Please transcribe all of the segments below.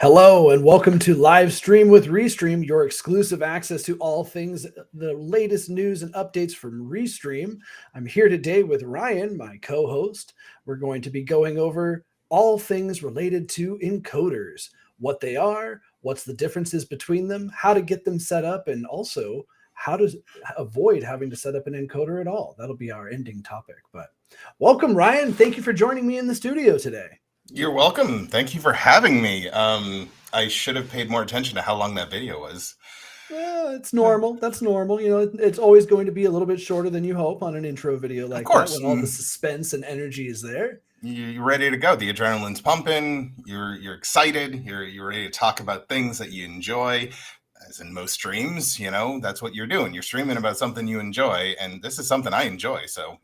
Hello and welcome to Live Stream with Restream, your exclusive access to all things, the latest news and updates from Restream. I'm here today with Ryan, my co-host. We're going to be going over all things related to encoders, what they are, what's the differences between them, how to get them set up, and also how to avoid having to set up an encoder at all. That'll be our ending topic. But welcome, Ryan. Thank you for joining me in the studio today. You're welcome. Thank you for having me. I should have paid more attention to how long that video was. Well, it's normal. That's normal. You know, it's always going to be a little bit shorter than you hope on an intro video like that when all the suspense and energy is there. You're ready to go. The adrenaline's pumping. You're excited. You're ready to talk about things that you enjoy. As in most streams, you know, that's what you're doing. You're streaming about something you enjoy, and this is something I enjoy, so...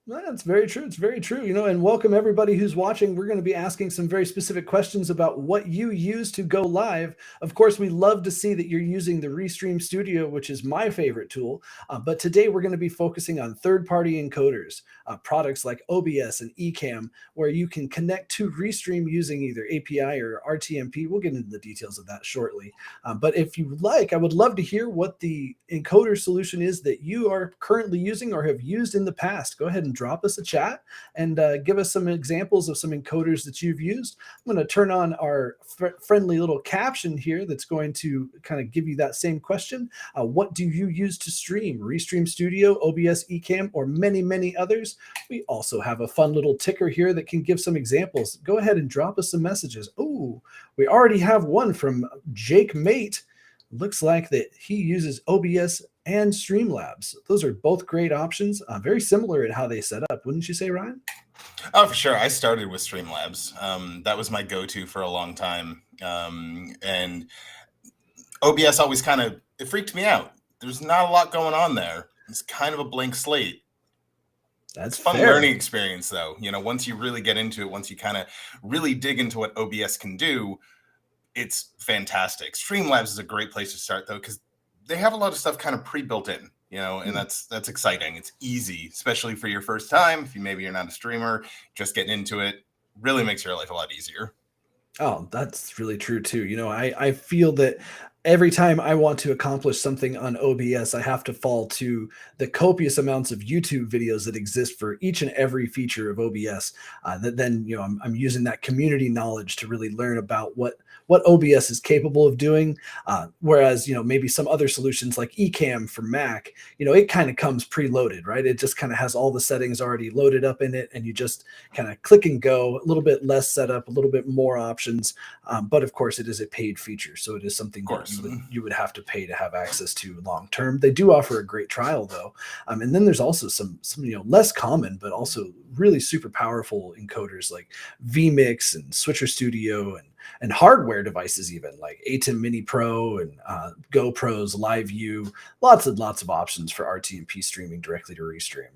That's very true. It's very true. You know, and welcome everybody who's watching. We're going to be asking some very specific questions about what you use to go live. Of course, we love to see that you're using the Restream Studio, which is my favorite tool. But today we're going to be focusing on third-party encoders, products like OBS and Ecamm, where you can connect to Restream using either API or RTMP. We'll get into the details of that shortly. But if you like, I would love to hear what the encoder solution is that you are currently using or have used in the past. Go ahead and drop us a chat and give us some examples of some encoders that you've used. I'm going to turn on our friendly little caption here that's going to kind of give you that same question. What do you use to stream? Restream Studio, OBS, Ecamm, or many, many others? We also have a fun little ticker here that can give some examples. Go ahead and drop us some messages. Oh, we already have one from Jake Mate. Looks like that he uses OBS and Streamlabs. Those are both great options. Very similar in how they set up. Wouldn't you say, Ryan? Oh, for sure. I started with Streamlabs. That was my go-to for a long time. And OBS always it freaked me out. There's not a lot going on there. It's kind of a blank slate. That's a fun fair. Learning experience, though. You know, once you really get into it, once you kind of really dig into what OBS can do, it's fantastic. Streamlabs is a great place to start, though, because they have a lot of stuff kind of pre-built in, you know, and that's exciting. It's easy, especially for your first time. If maybe you're not a streamer, just getting into it really makes your life a lot easier. Oh, that's really true too. You know, I feel that every time I want to accomplish something on OBS, I have to fall to the copious amounts of YouTube videos that exist for each and every feature of OBS. That then, you know, I'm using that community knowledge to really learn about what OBS is capable of doing. Whereas, you know, maybe some other solutions like Ecamm for Mac, you know, it kind of comes preloaded, right? It just kind of has all the settings already loaded up in it, and you just kind of click and go. A little bit less setup, a little bit more options. But of course, it is a paid feature, so it is something that you would have to pay to have access to long term. They do offer a great trial though, and then there's also some you know, less common but also really super powerful encoders like Vmix and Switcher Studio and hardware devices even like Ecamm Mini Pro and GoPros, Live View. Lots and lots of options for RTMP streaming directly to Restream.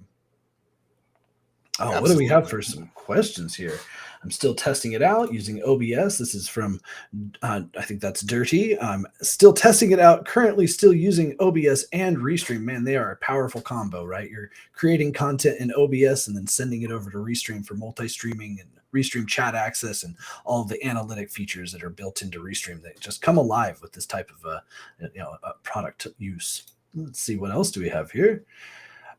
Oh, Absolutely. What do we have for some questions here? I'm still testing it out using OBS. This is from, I think that's Dirty. I'm still testing it out, currently still using OBS and Restream. Man, they are a powerful combo, right? You're creating content in OBS and then sending it over to Restream for multi-streaming and Restream chat access and all of the analytic features that are built into Restream that just come alive with this type of a product use. Let's see, what else do we have here?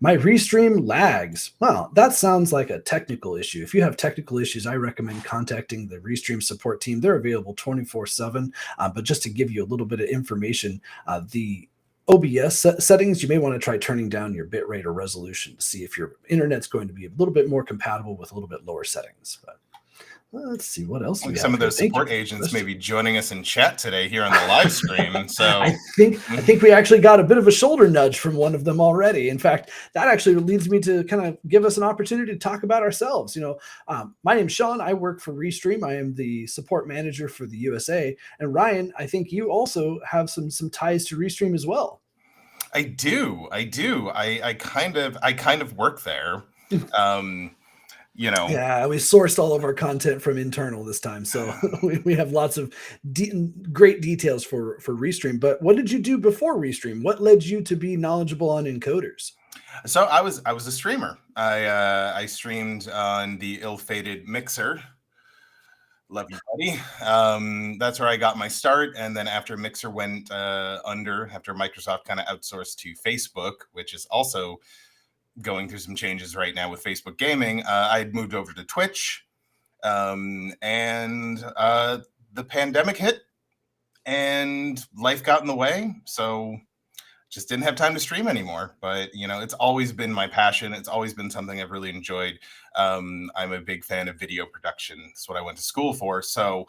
My Restream lags. Well, that sounds like a technical issue. If you have technical issues, I recommend contacting the Restream support team. They're available 24/7. But just to give you a little bit of information, the OBS settings, you may want to try turning down your bitrate or resolution to see if your internet's going to be a little bit more compatible with a little bit lower settings. But Let's see what else we Some have of here. those Thank you support for the agents may question. be joining us in chat today here on the live stream. I So, think I think we actually got a bit of a shoulder nudge from one of them already. In fact, that actually leads me to kind of give us an opportunity to talk about ourselves. My name's Sean. I work for Restream. I am the support manager for the USA. And Ryan, I think you also have some ties to Restream as well. I do. I kind of work there. Um, you know, Yeah, we sourced all of our content from internal this time, so we have lots of great details for Restream. But what did you do before Restream? What led you to be knowledgeable on encoders? so I was a streamer. I streamed on the ill-fated Mixer. Love you, buddy. That's where I got my start, and then after Mixer went under, after Microsoft kind of outsourced to Facebook, which is also going through some changes right now with Facebook gaming, I had moved over to Twitch, and the pandemic hit, and life got in the way, so just didn't have time to stream anymore. But it's always been my passion. It's always been something I've really enjoyed. I'm a big fan of video production. It's what I went to school for. So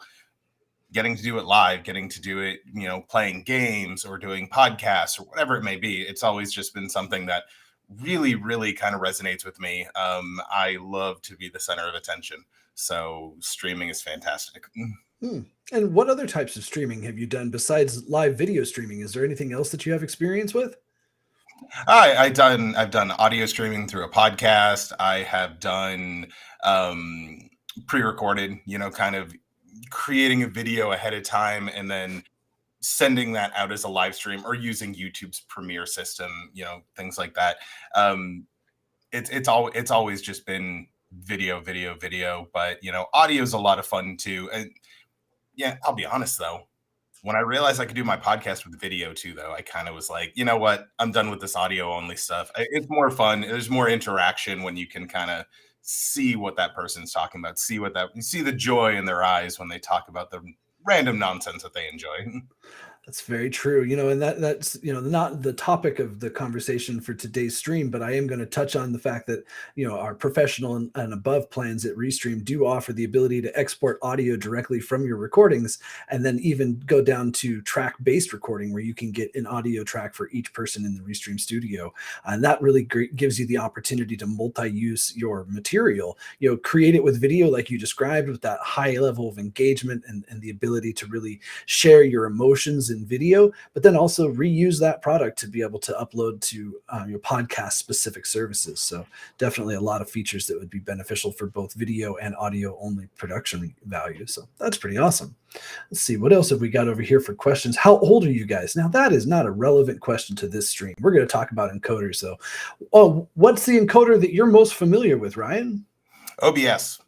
getting to do it live, getting to do it, playing games or doing podcasts or whatever it may be, it's always just been something that really, really kind of resonates with me. I love to be the center of attention. So streaming is fantastic. Hmm. And what other types of streaming have you done besides live video streaming? Is there anything else that you have experience with? I've done audio streaming through a podcast. I have done pre-recorded, kind of creating a video ahead of time and then sending that out as a live stream or using YouTube's Premiere system, things like that. It's always just been video, video, video, but audio is a lot of fun too. And yeah, I'll be honest though, when I realized I could do my podcast with video too, though, I kind of was like, you know what? I'm done with this audio only stuff. It's more fun. There's more interaction when you can kind of see what that person's talking about, you see the joy in their eyes when they talk about the random nonsense that they enjoy. That's very true. And that's not the topic of the conversation for today's stream, but I am going to touch on the fact that our professional and above plans at Restream do offer the ability to export audio directly from your recordings, and then even go down to track-based recording, where you can get an audio track for each person in the Restream studio, and that really gives you the opportunity to multi-use your material. Create it with video, like you described, with that high level of engagement and the ability to really share your emotions in video, but then also reuse that product to be able to upload to your podcast specific services. So definitely a lot of features that would be beneficial for both video and audio only production value. So that's pretty awesome. Let's see, what else have we got over here for questions? How old are you guys? Now, that is not a relevant question to this stream. We're going to talk about encoders. So what's the encoder that you're most familiar with, Ryan? OBS.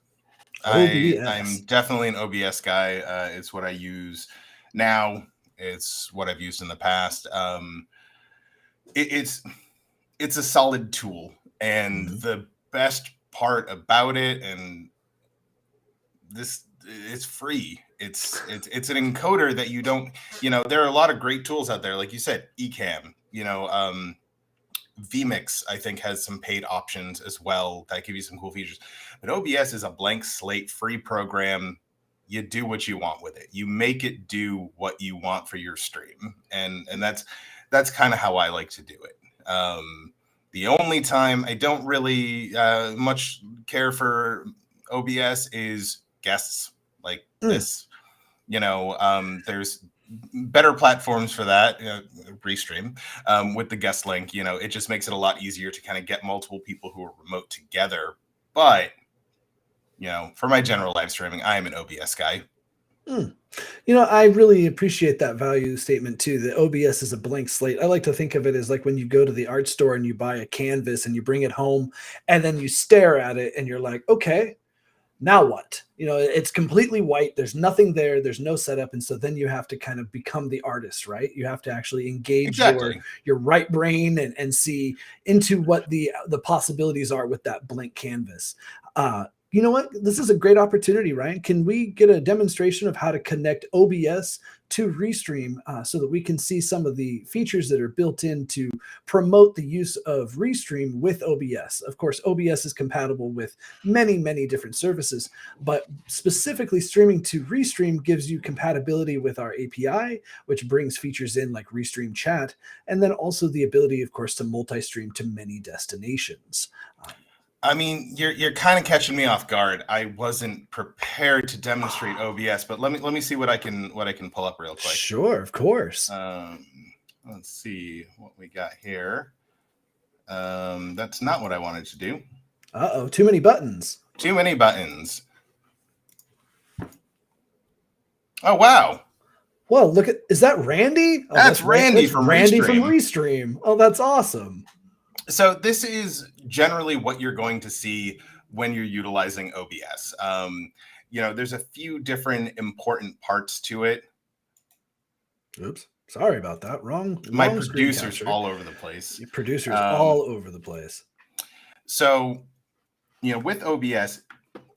OBS. I'm definitely an OBS guy. It's what I use now. It's what I've used in the past. It's a solid tool, and the best part about it, and it's free. It's an encoder that you don't. There are a lot of great tools out there, like you said, Ecamm. Vmix, I think, has some paid options as well that give you some cool features. But OBS is a blank slate, free program. You do what you want with it. You make it do what you want for your stream, and that's kind of how I like to do it. The only time I don't really much care for OBS is guests like this. There's better platforms for that. Restream with the guest link. It just makes it a lot easier to kind of get multiple people who are remote together. But for my general live streaming, I am an OBS guy. I really appreciate that value statement too. The OBS is a blank slate. I like to think of it as like when you go to the art store and you buy a canvas and you bring it home and then you stare at it and you're like, okay, now what? It's completely white. There's nothing there. There's no setup. And so then you have to kind of become the artist, right? You have to actually engage your right brain and see into what the possibilities are with that blank canvas. You know what? This is a great opportunity, Ryan. Can we get a demonstration of how to connect OBS to Restream so that we can see some of the features that are built in to promote the use of Restream with OBS. Of course, OBS is compatible with many, many different services, but specifically streaming to Restream gives you compatibility with our API, which brings features in like Restream chat, and then also the ability, of course, to multi-stream to many destinations. I mean, you're kind of catching me off guard. I wasn't prepared to demonstrate OBS, but let me see what I can pull up real quick. Sure, of course. Let's see what we got here. That's not what I wanted to do. Uh-oh, too many buttons. Too many buttons. Oh, wow. Well, look at, is that Randy? Oh, that's Randy from Restream. From Restream. Oh, that's awesome. So this is generally what you're going to see when you're utilizing OBS. There's a few different important parts to it. Oops. Sorry about that. Wrong. My producer's all over the place. Your producer's all over the place. So, with OBS,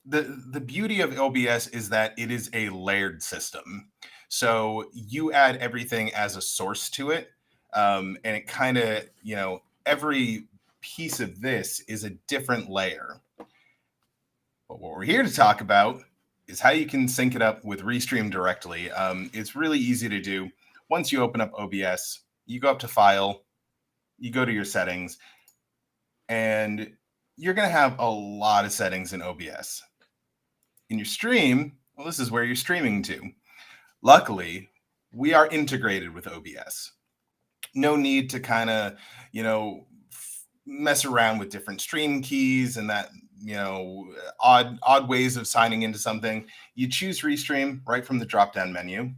the beauty of OBS is that it is a layered system. So you add everything as a source to it. And it kind of, every piece of this is a different layer. But what we're here to talk about is how you can sync it up with Restream directly. It's really easy to do. Once you open up OBS, you go up to File, you go to your settings, and you're going to have a lot of settings in OBS. In your stream, well, this is where you're streaming to. Luckily, we are integrated with OBS. No need to kind of, mess around with different stream keys and that, odd ways of signing into something. You choose Restream right from the drop-down menu.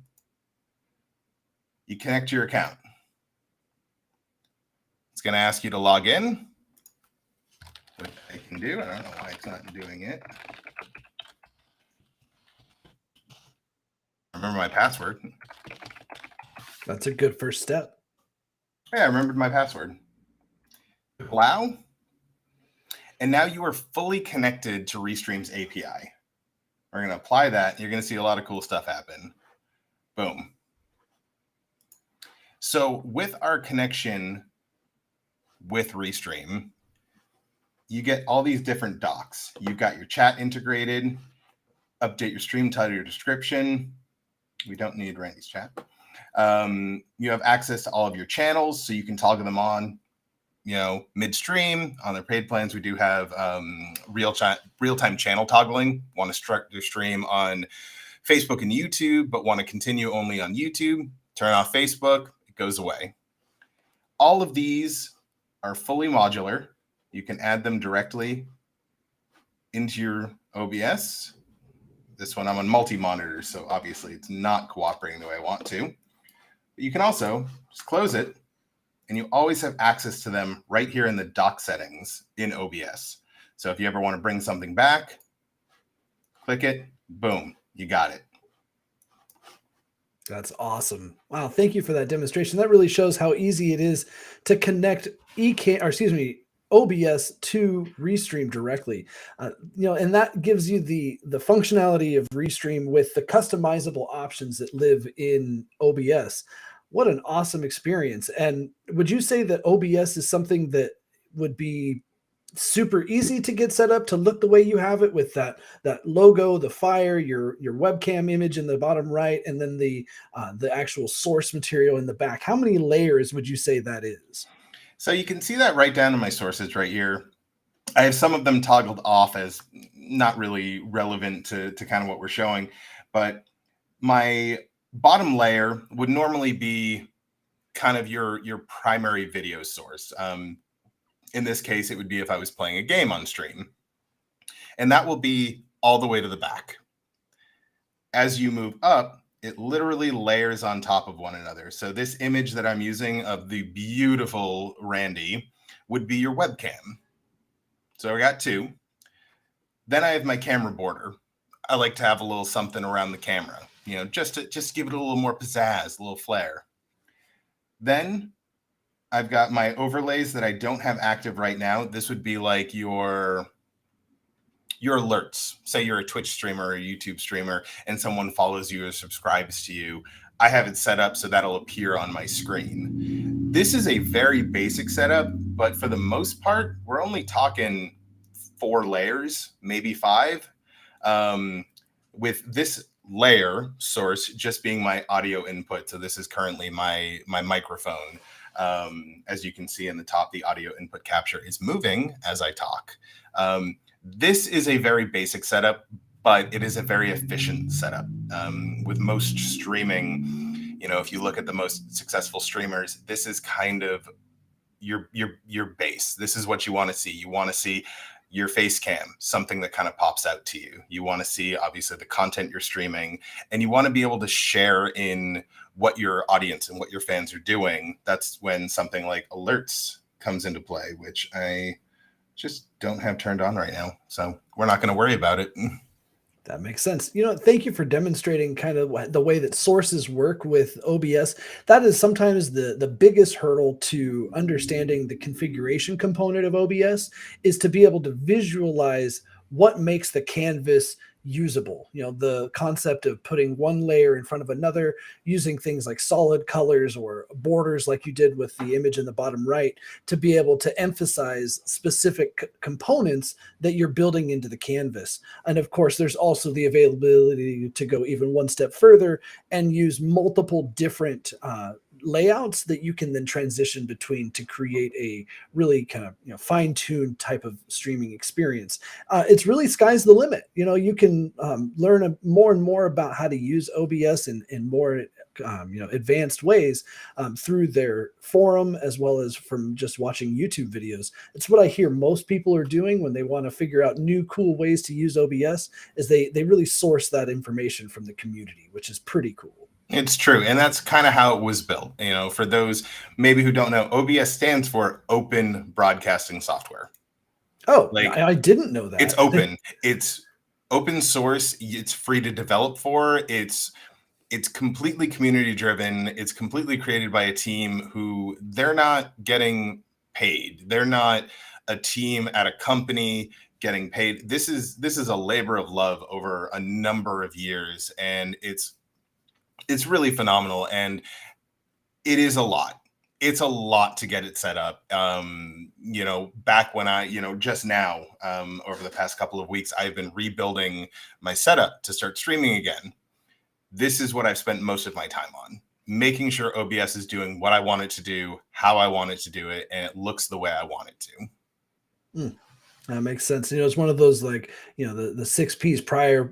You connect to your account. It's going to ask you to log in, which I can do. I don't know why it's not doing it. I remember my password. That's a good first step. Yeah, I remembered my password. Allow. And now you are fully connected to Restream's API. We're going to apply that. You're going to see a lot of cool stuff happen. Boom. So with our connection with Restream, you get all these different docs. You've got your chat integrated, update your stream title, your description. We don't need Randy's chat. You have access to all of your channels, so you can toggle them on, midstream. On their paid plans, we do have real-time channel toggling. Want to start your stream on Facebook and YouTube, but want to continue only on YouTube. Turn off Facebook, it goes away. All of these are fully modular. You can add them directly into your OBS. This one I'm on multi-monitor, so obviously it's not cooperating the way I want to. But you can also just close it, and you always have access to them right here in the dock settings in OBS. So if you ever want to bring something back, click it, boom, you got it. That's awesome. Wow, thank you for that demonstration. That really shows how easy it is to connect OBS to Restream directly. And that gives you the functionality of Restream with the customizable options that live in OBS. What an awesome experience. And would you say that OBS is something that would be super easy to get set up to look the way you have it, with that logo, the fire, your webcam image in the bottom right, and then the actual source material in the back? How many layers would you say that is? So you can see that right down in my sources right here. I have some of them toggled off as not really relevant to kind of what we're showing, but my bottom layer would normally be kind of your primary video source. In this case, it would be if I was playing a game on stream. And that will be all the way to the back. As you move up, it literally layers on top of one another. So this image that I'm using of the beautiful Randy would be your webcam. So I got two. Then I have my camera border. I like to have a little something around the camera, just to give it a little more pizzazz, a little flair. Then I've got my overlays that I don't have active right now. This would be like your alerts. Say you're a Twitch streamer or a YouTube streamer and someone follows you or subscribes to you. I have it set up so that'll appear on my screen. This is a very basic setup, but for the most part, we're only talking 4 layers, maybe 5. With this layer source just being my audio input. So this is currently my microphone. As you can see in the top, the audio input capture is moving as I talk. This is a very basic setup, but it is a very efficient setup. With most streaming, if you look at the most successful streamers, this is kind of your base. This is what you want to see. You want to see your face cam, something that kind of pops out to you. You want to see, obviously, the content you're streaming, and you want to be able to share in what your audience and what your fans are doing. That's when something like alerts comes into play, which I just don't have turned on right now. So we're not going to worry about it. That makes sense. Thank you for demonstrating kind of the way that sources work with OBS. That is sometimes the biggest hurdle to understanding the configuration component of OBS, is to be able to visualize what makes the canvas usable. The concept of putting one layer in front of another, using things like solid colors or borders like you did with the image in the bottom right, to be able to emphasize specific components that you're building into the canvas. And of course, there's also the availability to go even one step further and use multiple different layouts that you can then transition between to create a really kind of fine-tuned type of streaming experience. It's really sky's the limit. You can learn more and more about how to use OBS in more advanced ways through their forum, as well as from just watching YouTube videos. It's what I hear most people are doing when they want to figure out new cool ways to use OBS, is they really source that information from the community, which is pretty cool. It's true. And that's kind of how it was built. For those maybe who don't know, OBS stands for Open Broadcasting Software. Oh, I didn't know that. It's open. It's open source. It's free to develop for. It's completely community driven. It's completely created by a team who, they're not getting paid. They're not a team at a company getting paid. This is a labor of love over a number of years, and it's really phenomenal. And it is a lot. It's a lot to get it set up. Back when I, just now, over the past couple of weeks, I've been rebuilding my setup to start streaming again. This is what I've spent most of my time on, making sure OBS is doing what I want it to do, how I want it to do it, and it looks the way I want it to. That makes sense. It's one of those, like, the 6 P's prior.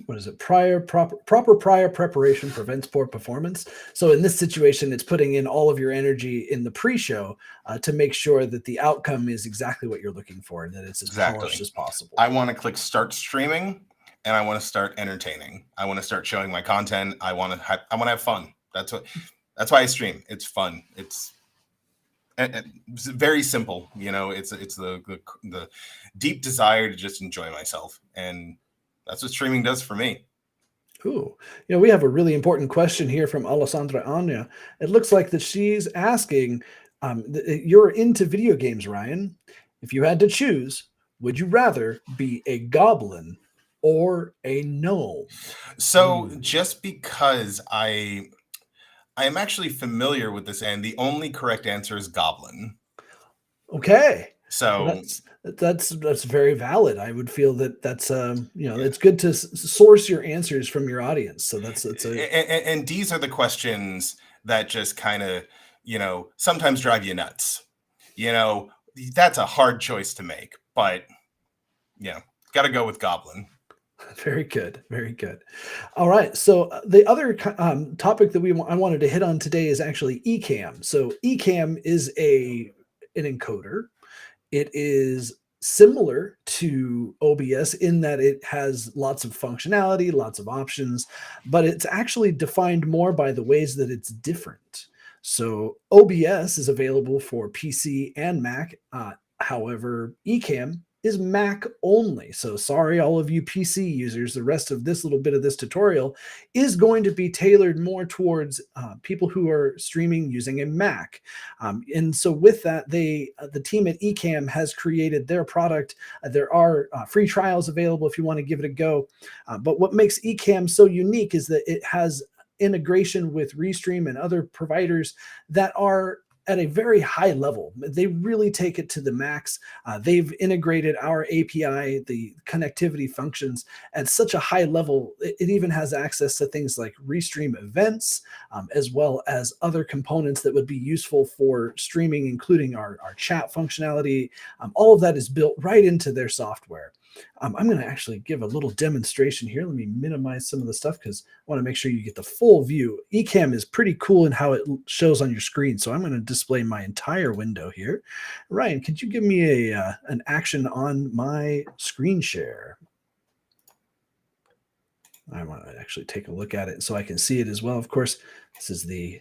What is it? Proper prior preparation prevents poor performance. So in this situation, it's putting in all of your energy in the pre-show to make sure that the outcome is exactly what you're looking for, and that it's as polished as possible. I want to click start streaming, and I want to start entertaining. I want to start showing my content. I want to have fun. That's why I stream. It's fun. It's very simple. It's the deep desire to just enjoy myself, and that's what streaming does for me. Ooh, we have a really important question here from Alessandra Anya. It looks like that she's asking, you're into video games, Ryan. If you had to choose, would you rather be a goblin or a gnome? So just because I am actually familiar with this, and the only correct answer is goblin. Okay. So that's very valid. I would feel that's it's good to source your answers from your audience. So and these are the questions that just kind of sometimes drive you nuts. That's a hard choice to make, but got to go with goblin. Very good. Very good. All right. So the other topic that I wanted to hit on today is actually Ecamm. So Ecamm is an encoder. It is similar to OBS in that it has lots of functionality, lots of options, but it's actually defined more by the ways that it's different. So OBS is available for PC and Mac. However, Ecamm is Mac only. So sorry, all of you PC users, the rest of this little bit of this tutorial is going to be tailored more towards people who are streaming using a Mac. And so with that, the team at Ecamm has created their product. There are free trials available if you want to give it a go. But what makes Ecamm so unique is that it has integration with Restream and other providers that are at a very high level. They really take it to the max. They've integrated our API, the connectivity functions at such a high level. It even has access to things like Restream events, as well as other components that would be useful for streaming, including our chat functionality. All of that is built right into their software. I'm going to actually give a little demonstration here. Let me minimize some of the stuff because I want to make sure you get the full view. Ecamm is pretty cool in how it shows on your screen. So I'm going to display my entire window here. Ryan, could you give me an action on my screen share? I want to actually take a look at it so I can see it as well. Of course, this is the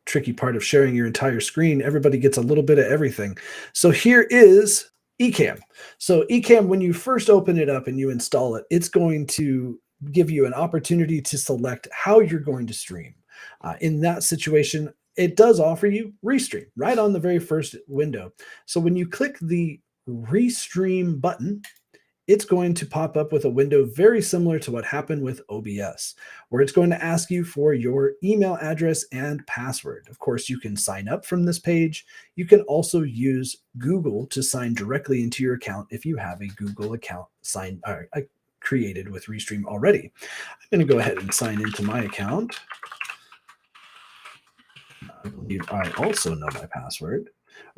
tricky part of sharing your entire screen. Everybody gets a little bit of everything. So here is Ecamm. So Ecamm, when you first open it up and you install it, it's going to give you an opportunity to select how you're going to stream. In that situation, it does offer you Restream right on the very first window. So when you click the Restream button, it's going to pop up with a window very similar to what happened with OBS, where it's going to ask you for your email address and password. Of course, you can sign up from this page. You can also use Google to sign directly into your account if you have a Google account created with Restream already. I'm going to go ahead and sign into my account. I believe I also know my password.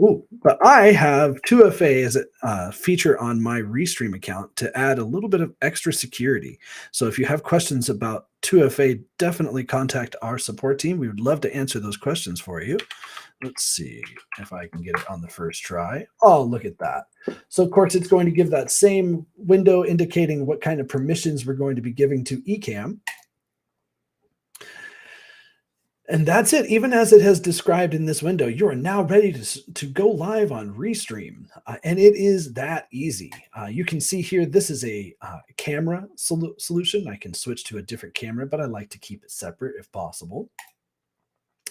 Ooh, but I have 2FA as a feature on my Restream account to add a little bit of extra security. So if you have questions about 2FA, definitely contact our support team. We would love to answer those questions for you. Let's see if I can get it on the first try. Oh, look at that. So of course, it's going to give that same window indicating what kind of permissions we're going to be giving to Ecamm. And that's it. Even as it has described in this window, you are now ready to go live on Restream. And it is that easy. You can see here, this is a camera solution. I can switch to a different camera, but I like to keep it separate if possible.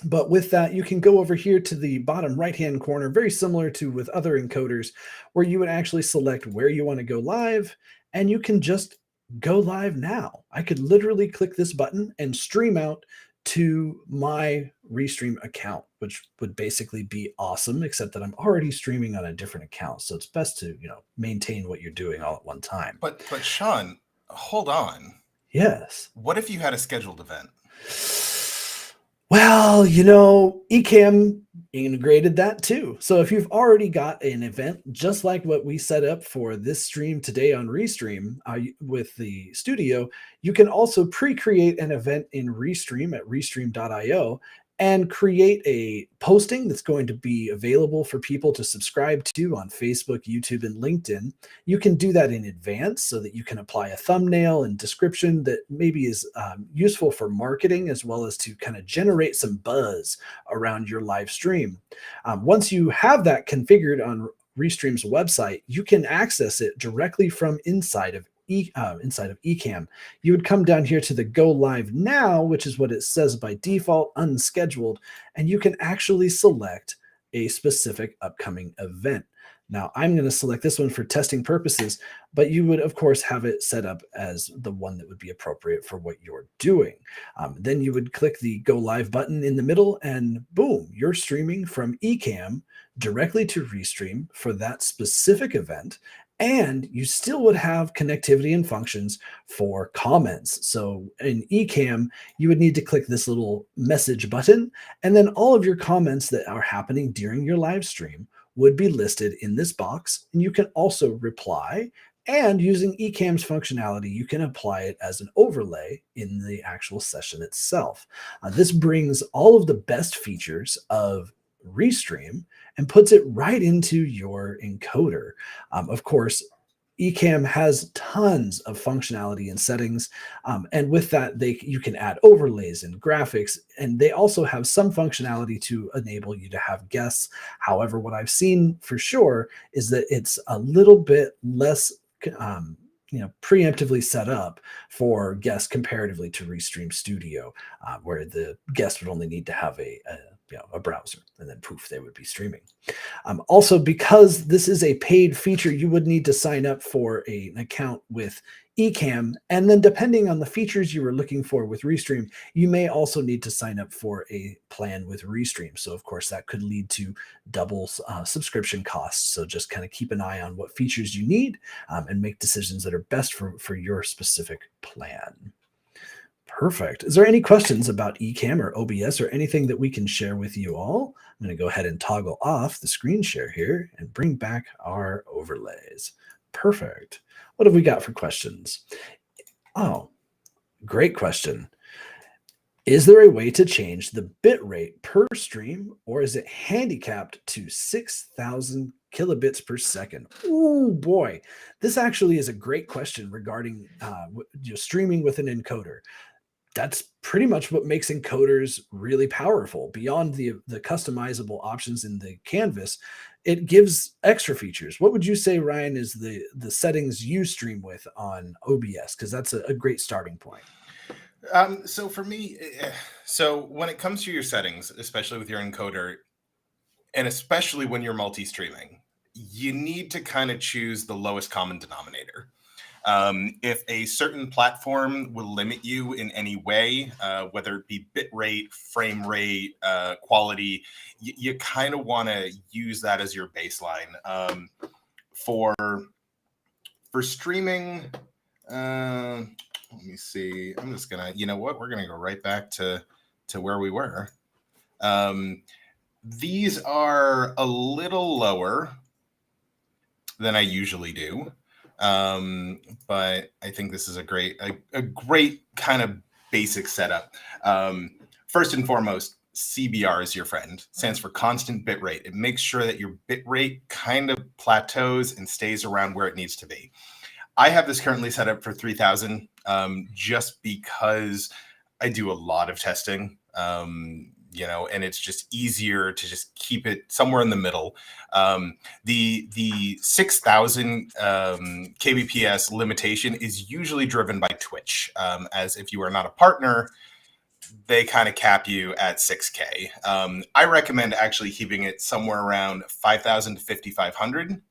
But with that, you can go over here to the bottom right-hand corner, very similar to with other encoders, where you would actually select where you want to go live, and you can just go live now. I could literally click this button and stream out to my Restream account, which would basically be awesome, except that I'm already streaming on a different account. So it's best to, maintain what you're doing all at one time. But Sean, hold on. Yes. What if you had a scheduled event? Well, Ecamm integrated that too. So if you've already got an event, just like what we set up for this stream today on Restream with the studio, you can also pre-create an event in Restream at restream.io and create a posting that's going to be available for people to subscribe to on Facebook, YouTube, and LinkedIn. You can do that in advance so that you can apply a thumbnail and description that maybe is useful for marketing, as well as to kind of generate some buzz around your live stream. Once you have that configured on Restream's website, you can access it directly from inside of Ecamm. You would come down here to the Go Live Now, which is what it says by default, unscheduled, and you can actually select a specific upcoming event. Now, I'm going to select this one for testing purposes, but you would, of course, have it set up as the one that would be appropriate for what you're doing. Then you would click the Go Live button in the middle, and boom, you're streaming from Ecamm directly to Restream for that specific event. And you still would have connectivity and functions for comments. So in Ecamm, you would need to click this little message button, and then all of your comments that are happening during your live stream would be listed in this box. And you can also reply, and using Ecamm's functionality, you can apply it as an overlay in the actual session itself. This brings all of the best features of Restream and puts it right into your encoder. Of course, Ecamm has tons of functionality and settings, and with that, you can add overlays and graphics, and they also have some functionality to enable you to have guests. However, what I've seen for sure is that it's a little bit less preemptively set up for guests comparatively to Restream Studio, where the guest would only need to have a a browser, and then poof, they would be streaming. Also, because this is a paid feature, you would need to sign up for an account with Ecamm. And then depending on the features you were looking for with Restream, you may also need to sign up for a plan with Restream. So of course that could lead to double subscription costs. So just kind of keep an eye on what features you need and make decisions that are best for your specific plan. Perfect. Is there any questions about Ecamm or OBS or anything that we can share with you all? I'm going to go ahead and toggle off the screen share here and bring back our overlays. Perfect. What have we got for questions? Oh, great question. Is there a way to change the bit rate per stream, or is it handicapped to 6,000 kilobits per second? Oh boy, this actually is a great question regarding streaming with an encoder. That's pretty much what makes encoders really powerful. Beyond the customizable options in the canvas, it gives extra features. What would you say, Ryan, is the settings you stream with on OBS? Because that's a great starting point. So for me, so when it comes to your settings, especially with your encoder, and especially when you're multi-streaming, you need to kind of choose the lowest common denominator. If a certain platform will limit you in any way, whether it be bit rate, frame rate, quality, you kind of want to use that as your baseline. For streaming, let me see. I'm just gonna, you know what? We're gonna go right back to where we were. These are a little lower than I usually do. But I think this is a great kind of basic setup. First and foremost, CBR is your friend. Stands for constant bit rate. It makes sure that your bit rate kind of plateaus and stays around where it needs to be. I have this currently set up for 3,000, just because I do a lot of testing. And it's just easier to just keep it somewhere in the middle. The 6,000 kbps limitation is usually driven by Twitch, as if you are not a partner, they kind of cap you at 6K. I recommend actually keeping it somewhere around 5,000 to 5,500.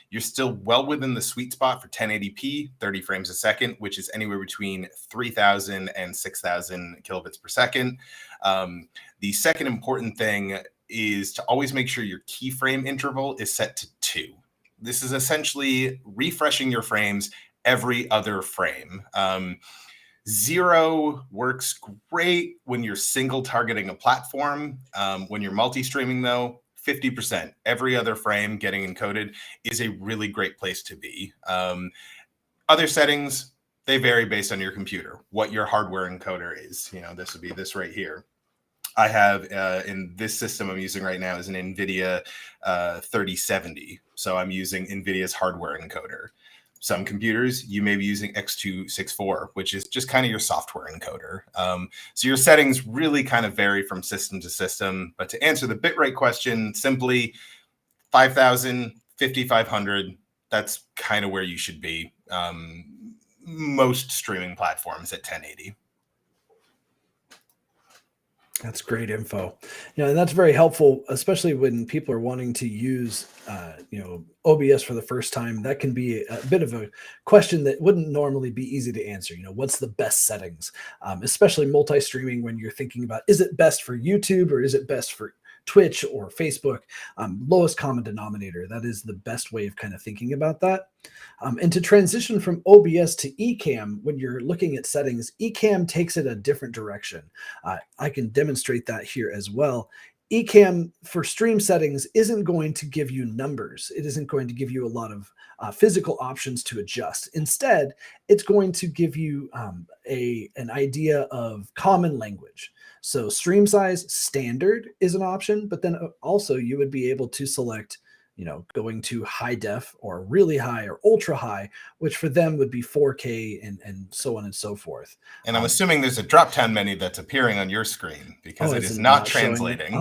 You're still well within the sweet spot for 1080p, 30 frames a second, which is anywhere between 3,000 and 6,000 kilobits per second. The second important thing is to always make sure your keyframe interval is set to 2. This is essentially refreshing your frames every other frame. 0 works great when you're single targeting a platform. When you're multi-streaming, though, 50%, every other frame getting encoded is a really great place to be. Other settings, they vary based on your computer, what your hardware encoder is. This would be this right here. I have in this system I'm using right now is an NVIDIA 3070. So I'm using NVIDIA's hardware encoder. Some computers, you may be using X264, which is just kind of your software encoder. So your settings really kind of vary from system to system. But to answer the bitrate question, simply 5,000, 5,500, that's kind of where you should be. Most streaming platforms at 1080. That's great info. And that's very helpful, especially when people are wanting to use, OBS for the first time. That can be a bit of a question that wouldn't normally be easy to answer. What's the best settings, especially multi-streaming when you're thinking about, is it best for YouTube or is it best for Twitch or Facebook? Lowest common denominator. That is the best way of kind of thinking about that. And to transition from OBS to Ecamm, when you're looking at settings, Ecamm takes it a different direction. I can demonstrate that here as well. Ecamm for stream settings isn't going to give you numbers. It isn't going to give you a lot of physical options to adjust. Instead, it's going to give you an idea of common language. So stream size standard is an option, but then also you would be able to select, going to high def or really high or ultra high, which for them would be 4K and so on and so forth. And I'm assuming there's a drop down menu that's appearing on your screen because it is not translating.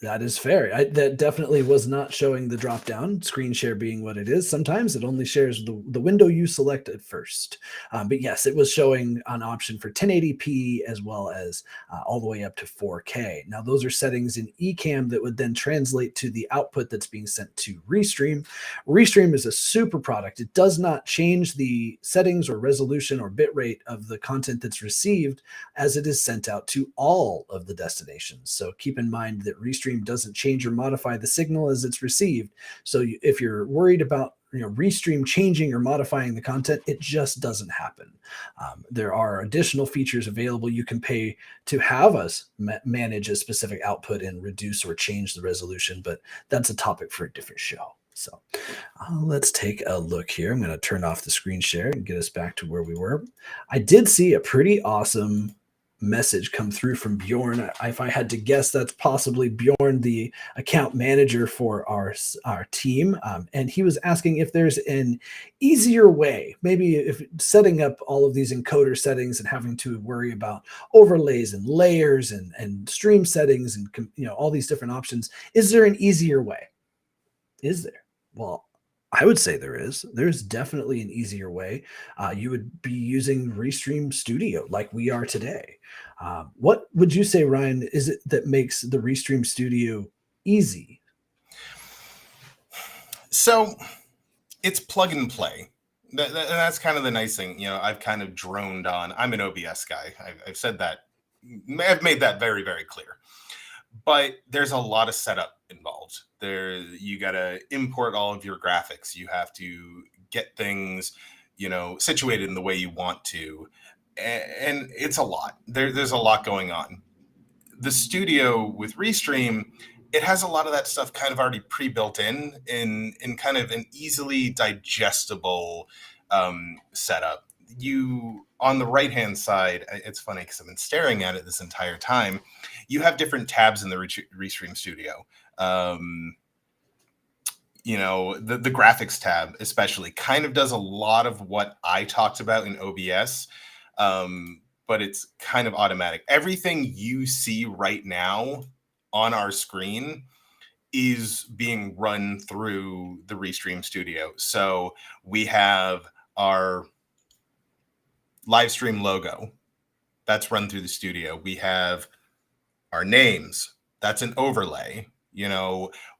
That is fair. That definitely was not showing the drop down, screen share being what it is. Sometimes it only shares the window you select at first. But yes, it was showing an option for 1080p as well as all the way up to 4K. Now, those are settings in Ecamm that would then translate to the output that's being sent to Restream. Restream is a super product. It does not change the settings or resolution or bitrate of the content that's received as it is sent out to all of the destinations. So keep in mind that Restream doesn't change or modify the signal as it's received. So if you're worried about Restream changing or modifying the content, it just doesn't happen. There are additional features available. You can pay to have us manage a specific output and reduce or change the resolution, but that's a topic for a different show. So let's take a look here. I'm going to turn off the screen share and get us back to where we were. I did see a pretty awesome message come through from Bjorn. If I had to guess, that's possibly Bjorn, the account manager for our team. And he was asking if there's an easier way, maybe if setting up all of these encoder settings and having to worry about overlays and layers and stream settings and all these different options. Is there an easier way? Is there? Well, I would say there is. There's definitely an easier way. You would be using Restream Studio like we are today. What would you say, Ryan, is it that makes the Restream Studio easy? So it's plug and play. That's kind of the nice thing. I've kind of droned on. I'm an OBS guy. I've said that. I've made that very, very clear. But there's a lot of setup involved. You got to import all of your graphics. You have to get things, situated in the way you want to, and it's a lot. There's a lot going on. The studio with Restream, it has a lot of that stuff kind of already pre-built in kind of an easily digestible setup. You, on the right-hand side, it's funny because I've been staring at it this entire time. You have different tabs in the Restream Studio. The graphics tab especially kind of does a lot of what I talked about in OBS, but it's kind of automatic. Everything you see right now on our screen is being run through the Restream Studio. So we have our live stream logo that's run through the studio. We have our names, that's an overlay.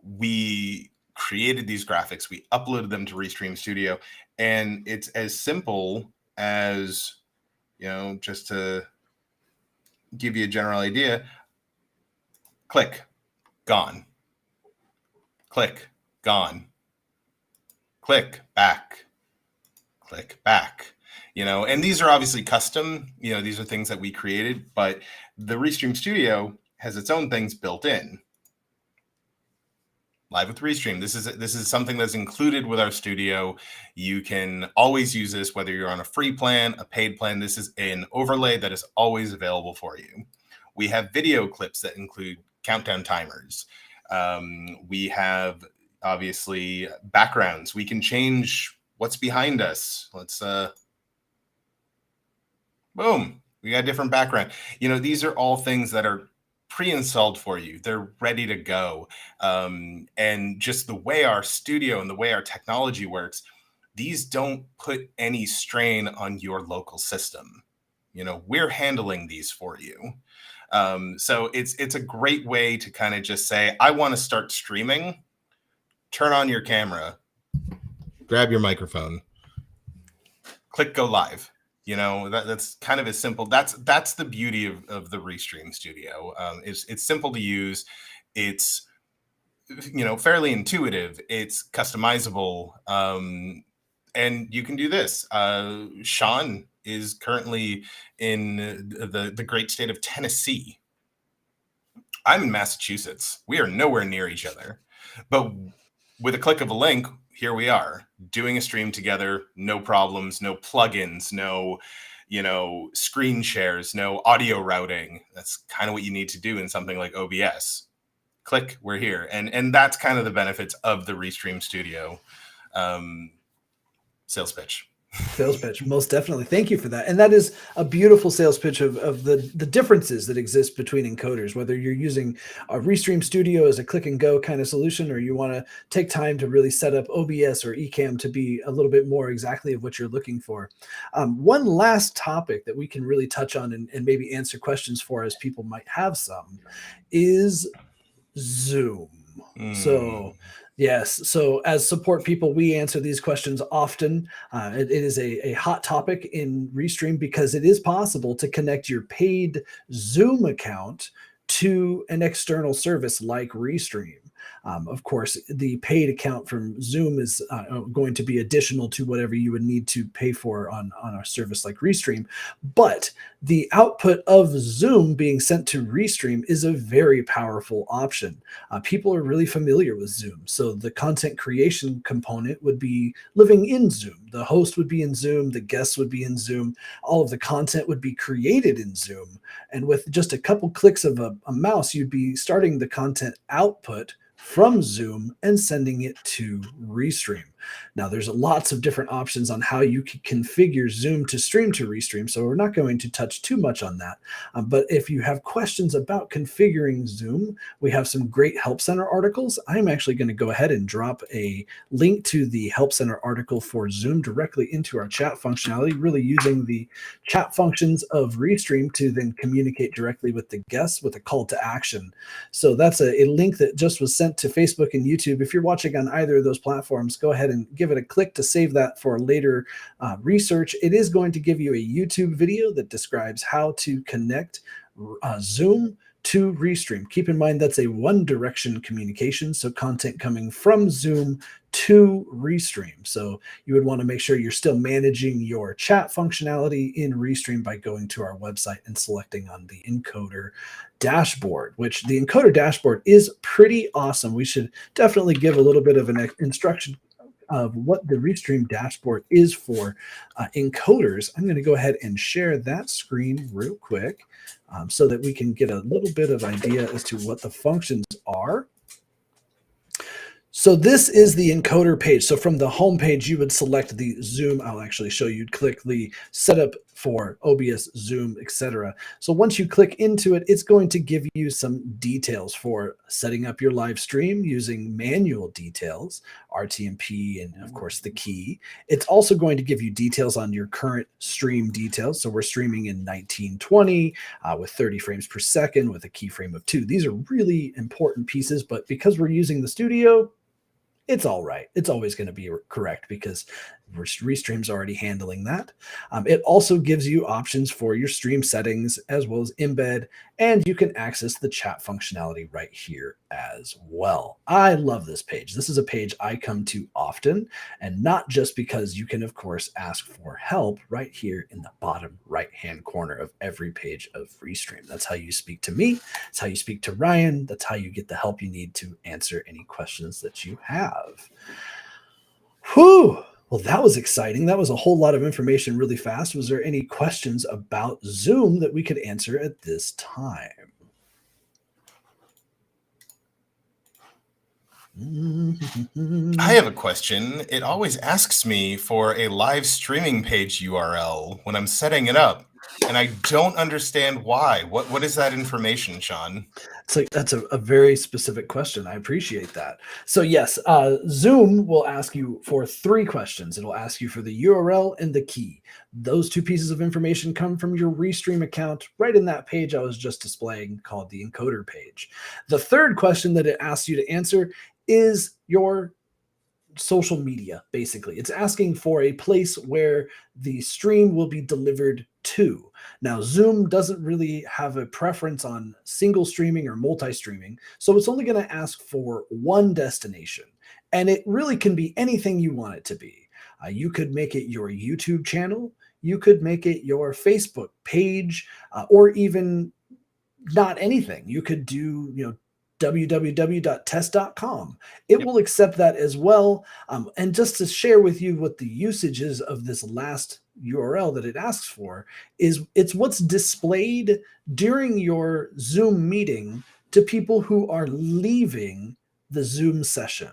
We created these graphics, we uploaded them to Restream Studio, and it's as simple as, just to give you a general idea, click, gone, click, gone, click, back, click, back. And these are obviously custom, these are things that we created, but the Restream Studio has its own things built in. Live with Restream. This is something that's included with our studio. You can always use this, whether you're on a free plan, a paid plan. This is an overlay that is always available for you. We have video clips that include countdown timers. We have, obviously, backgrounds. We can change what's behind us. Let's boom, we got a different background. These are all things that are pre-installed for you. They're ready to go. And just the way our studio and the way our technology works, these don't put any strain on your local system. We're handling these for you. So it's a great way to kind of just say, I want to start streaming. Turn on your camera, grab your microphone, click go live. That's kind of as simple. That's the beauty of the Restream Studio. It's simple to use. It's fairly intuitive. It's customizable, and you can do this. Sean is currently in the great state of Tennessee. I'm in Massachusetts. We are nowhere near each other, but with a click of a link, here we are doing a stream together. No problems, no plugins, no, screen shares, no audio routing. That's kind of what you need to do in something like OBS. Click, we're here. And that's kind of the benefits of the Restream Studio. Sales pitch. Sales pitch, most definitely. Thank you for that. And that is a beautiful sales pitch of the differences that exist between encoders, whether you're using a Restream Studio as a click and go kind of solution, or you want to take time to really set up OBS or Ecamm to be a little bit more exactly of what you're looking for. One last topic that we can really touch on and maybe answer questions for, as people might have some, is Zoom. So, yes. So, as support people, we answer these questions often. It is a hot topic in Restream because it is possible to connect your paid Zoom account to an external service like Restream. Of course, the paid account from Zoom is going to be additional to whatever you would need to pay for on a service like Restream. But the output of Zoom being sent to Restream is a very powerful option. People are really familiar with Zoom. So the content creation component would be living in Zoom. The host would be in Zoom. The guests would be in Zoom. All of the content would be created in Zoom. And with just a couple clicks of a mouse, you'd be starting the content output from Zoom and sending it to Restream. Now, there's lots of different options on how you can configure Zoom to stream to Restream, so we're not going to touch too much on that. But if you have questions about configuring Zoom, we have some great Help Center articles. I'm actually going to go ahead and drop a link to the Help Center article for Zoom directly into our chat functionality, really using the chat functions of Restream to then communicate directly with the guests with a call to action. So that's a link that just was sent to Facebook and YouTube. If you're watching on either of those platforms, go ahead and give it a click to save that for later research. It is going to give you a YouTube video that describes how to connect Zoom to Restream. Keep in mind that's a one-direction communication, so content coming from Zoom to Restream. So you would want to make sure you're still managing your chat functionality in Restream by going to our website and selecting on the Encoder dashboard, which the Encoder dashboard is pretty awesome. We should definitely give a little bit of an instruction of what the Restream dashboard is for encoders. I'm going to go ahead and share that screen real quick so that we can get a little bit of idea as to what the functions are. So this is the encoder page. So from the home page, you would select the Zoom. I'll actually show you. Click the setup for OBS, Zoom, etc. So once you click into it, it's going to give you some details for setting up your live stream using manual details, RTMP, and of course the key. It's also going to give you details on your current stream details. So we're streaming in 1920 with 30 frames per second with a keyframe of 2. These are really important pieces, but because we're using the studio, it's all right. It's always going to be correct because Restream's already handling that. It also gives you options for your stream settings as well as embed, and you can access the chat functionality right here as well. I love this page. This is a page I come to often, and not just because you can, of course, ask for help right here in the bottom right-hand corner of every page of Restream. That's how you speak to me. That's how you speak to Ryan. That's how you get the help you need to answer any questions that you have. Whew. Well, that was exciting. That was a whole lot of information really fast. Was there any questions about Zoom that we could answer at this time? I have a question. It always asks me for a live streaming page URL when I'm setting it up, and I don't understand why. What is that information, Sean? It's like that's a very specific question. I appreciate that. So yes, Zoom will ask you for 3 questions. It'll ask you for the URL and the key. Those 2 pieces of information come from your Restream account right in that page I was just displaying called the encoder page. The 3rd question that it asks you to answer is your social media. Basically, it's asking for a place where the stream will be delivered to. Now, Zoom doesn't really have a preference on single streaming or multi-streaming, so it's only going to ask for one destination, and it really can be anything you want it to be. You could make it your YouTube channel, you could make it your Facebook page, or even not anything. You could do, www.test.com. It will accept that as well. And just to share with you what the usage is of this last URL that it asks for is it's what's displayed during your Zoom meeting to people who are leaving the Zoom session.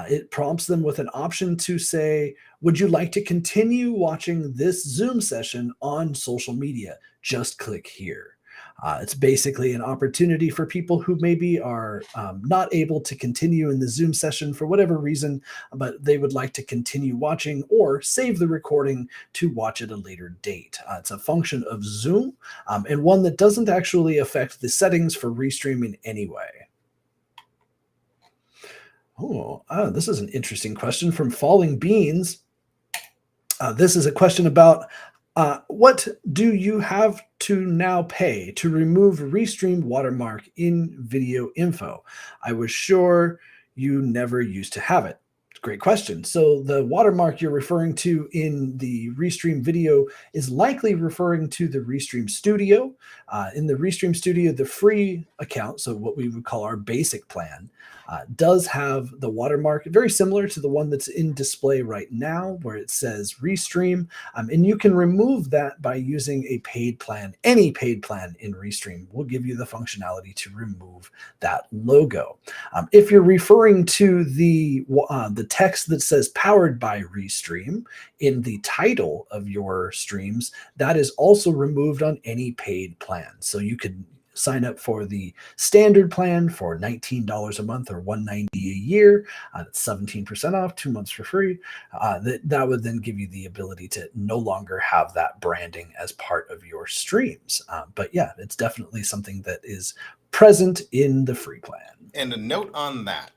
It prompts them with an option to say, would you like to continue watching this Zoom session on social media? Just click here. It's basically an opportunity for people who maybe are not able to continue in the Zoom session for whatever reason, but they would like to continue watching or save the recording to watch at a later date. It's a function of Zoom and one that doesn't actually affect the settings for Restream in any way. This is an interesting question from Falling Beans. This is a question about what do you have to now pay to remove Restream watermark in video info? I was sure you never used to have it. Great question. So the watermark you're referring to in the Restream video is likely referring to the Restream Studio. In the Restream Studio, the free account, so what we would call our basic plan, does have the watermark very similar to the one that's in display right now, where it says Restream. And you can remove that by using a paid plan. Any paid plan in Restream will give you the functionality to remove that logo. If you're referring to the text that says powered by Restream in the title of your streams, that is also removed on any paid plan. So you could sign up for the standard plan for $19 a month or $190 a year. That's 17% off, 2 months for free. That would then give you the ability to no longer have that branding as part of your streams. But yeah, it's definitely something that is present in the free plan. And a note on that.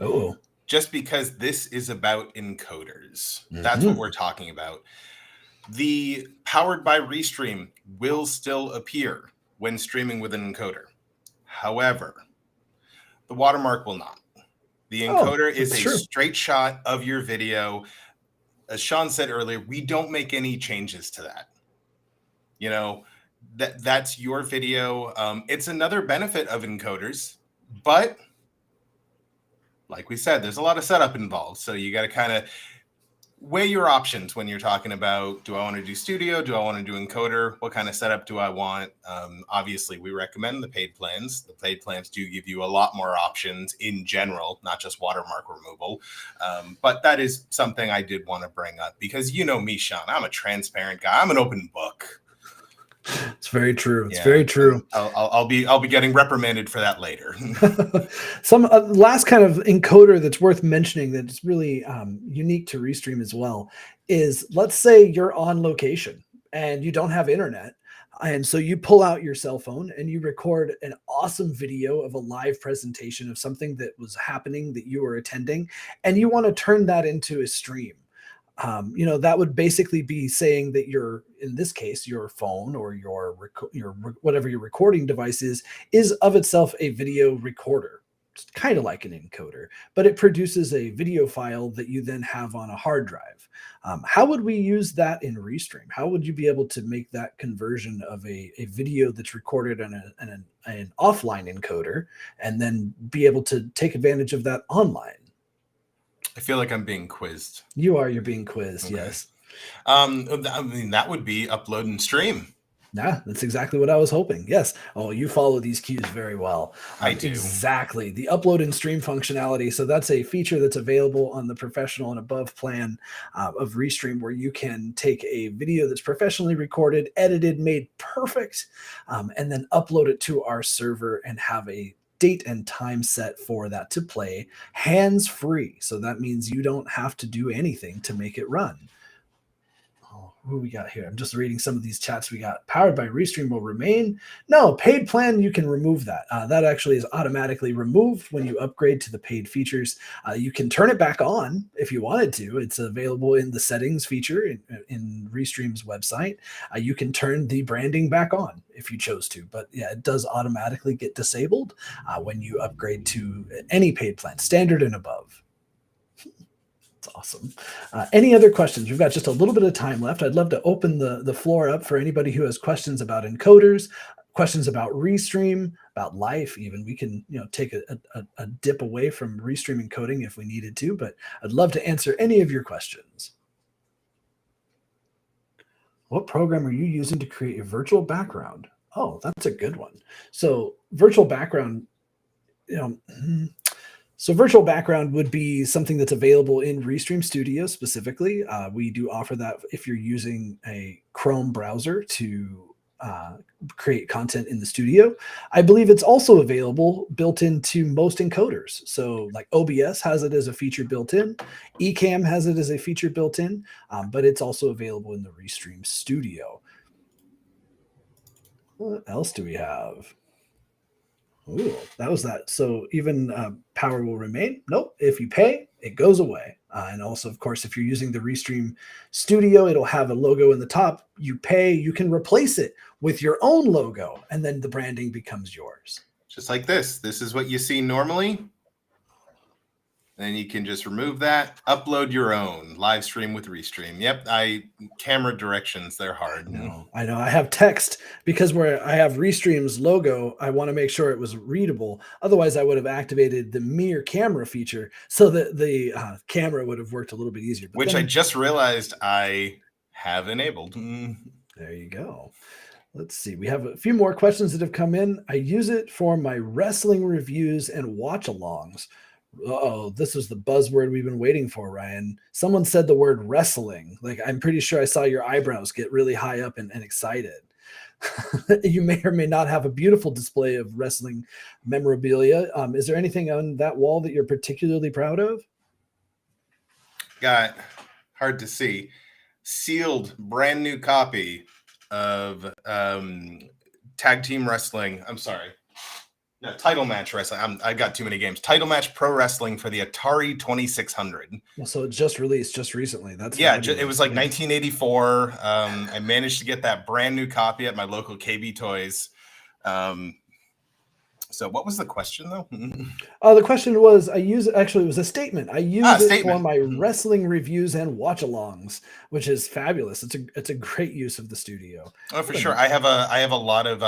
Oh. Just because this is about encoders, that's what we're talking about. The powered by Restream will still appear when streaming with an encoder. However, the watermark will not. The encoder is a straight shot of your video. As Sean said earlier, we don't make any changes to that. You know, that's your video. It's another benefit of encoders, but like we said, there's a lot of setup involved. So you got to kind of weigh your options when you're talking about, do I want to do studio? Do I want to do encoder? What kind of setup do I want? Obviously, we recommend the paid plans. The paid plans do give you a lot more options in general, not just watermark removal. But that is something I did want to bring up because you know me, Sean, I'm a transparent guy. I'm an open book. It's very true. It's very true. I'll be getting reprimanded for that later. Some last kind of encoder that's worth mentioning that's really unique to Restream as well is, let's say you're on location and you don't have internet. And so you pull out your cell phone and you record an awesome video of a live presentation of something that was happening that you were attending, and you want to turn that into a stream. That would basically be saying that in this case, your phone or your whatever your recording device is of itself a video recorder. It's kind of like an encoder, but it produces a video file that you then have on a hard drive. How would we use that in Restream? How would you be able to make that conversion of a video that's recorded on an offline encoder and then be able to take advantage of that online? I feel like I'm being quizzed. You're being quizzed, okay. Yes. I mean, that would be upload and stream. Yeah, that's exactly what I was hoping. Yes. Oh, you follow these cues very well. I do. Exactly. The upload and stream functionality. So that's a feature that's available on the professional and above plan of Restream, where you can take a video that's professionally recorded, edited, made perfect, and then upload it to our server and have a date and time set for that to play hands-free. So that means you don't have to do anything to make it run. Who we got here? I'm just reading some of these chats we got. Powered by Restream will remain. No, paid plan, you can remove that. That actually is automatically removed when you upgrade to the paid features. You can turn it back on if you wanted to. It's available in the settings feature in Restream's website. You can turn the branding back on if you chose to. But yeah, it does automatically get disabled when you upgrade to any paid plan, standard and above. Awesome. Any other questions? We've got just a little bit of time left. I'd love to open the floor up for anybody who has questions about encoders, questions about Restream, about life even. We can take a dip away from Restream encoding if we needed to, but I'd love to answer any of your questions. What program are you using to create a virtual background? Oh, that's a good one. So virtual background, So virtual background would be something that's available in Restream Studio specifically. We do offer that if you're using a Chrome browser to create content in the studio. I believe it's also available built into most encoders. So like OBS has it as a feature built in, Ecamm has it as a feature built in, but it's also available in the Restream Studio. What else do we have? Ooh, that was that. So even power will remain? Nope. If you pay, it goes away. And also, of course, if you're using the Restream Studio, it'll have a logo in the top. You pay, you can replace it with your own logo, and then the branding becomes yours. Just like this. This is what you see normally. Then you can just remove that, upload your own live stream with Restream. Yep, camera directions, they're hard. I know. I have text because where I have Restream's logo, I want to make sure it was readable. Otherwise, I would have activated the mirror camera feature so that the camera would have worked a little bit easier. Which I just realized I have enabled. There you go. Let's see. We have a few more questions that have come in. I use it for my wrestling reviews and watch-alongs. Oh, this is the buzzword we've been waiting for, Ryan. Someone said the word wrestling. Like, I'm pretty sure I saw your eyebrows get really high up and excited. You may or may not have a beautiful display of wrestling memorabilia. Is there anything on that wall that you're particularly proud of? Got, hard to see, sealed brand new copy of Tag Team Wrestling. I'm sorry. No, Title Match Wrestling. I got too many games. Title Match Pro Wrestling for the Atari 2600. Well, so it just released just recently. That's yeah. It was like 1984. I managed to get that brand new copy at my local KB Toys. So what was the question though? The question was, it was a statement. I use it for my wrestling reviews and watch-alongs, which is fabulous. It's a great use of the studio. Oh, for sure. I have a lot of